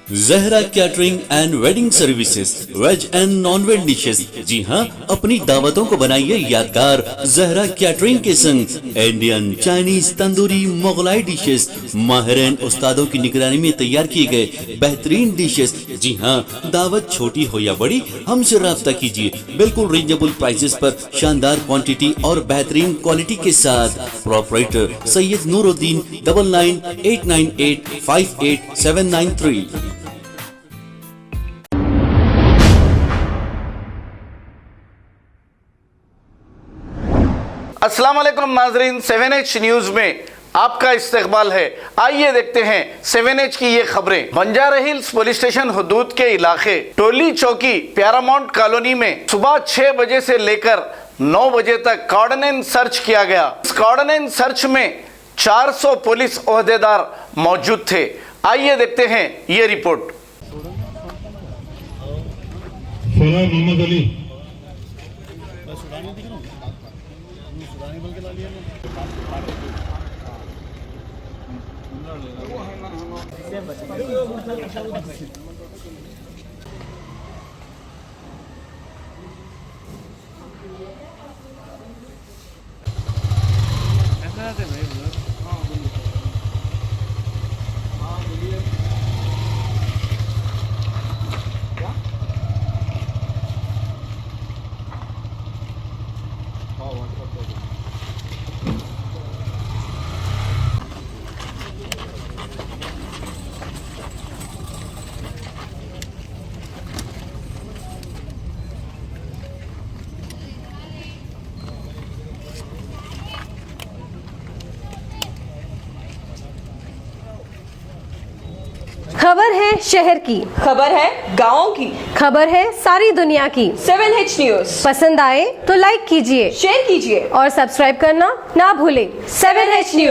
Zahra catering and wedding services, veg and non veg dishes. जी हाँ, अपनी दावतों को बनाइए यादगार जहरा कैटरिंग के संग। Indian, Chinese, tandoori, Mughlai dishes माहिरीन उस्तादों की निगरानी में तैयार किए गए बेहतरीन डिशेस। जी हाँ, दावत छोटी हो या बड़ी, हमसे राब्ता कीजिए। बिल्कुल रीजनेबल प्राइसेस पर शानदार क्वांटिटी और बेहतरीन क्वालिटी के साथ। प्रोपराइटर सैयद नूरुद्दीन 9989858793। अस्सलाम वालेकुम नाजरीन, 7H न्यूज में आपका इस्तकबाल है। आइए देखते हैं 7H की ये खबरें। बंजारा हिल्स पुलिस स्टेशन हुदूद के इलाके टोली चौकी पैरामाउंट कॉलोनी में सुबह 6 बजे से लेकर 9 बजे तक कॉर्डिनेंस सर्च किया गया। इस कॉर्डिनेंस सर्च में 400 पुलिस ओहदेदार मौजूद थे। आइए देखते हैं ये रिपोर्ट। मोहम्मद अली खबर है शहर की, खबर है गाँव की, खबर है सारी दुनिया की। 7H न्यूज पसंद आए तो लाइक कीजिए, शेयर कीजिए और सब्सक्राइब करना ना भूलें। 7H news.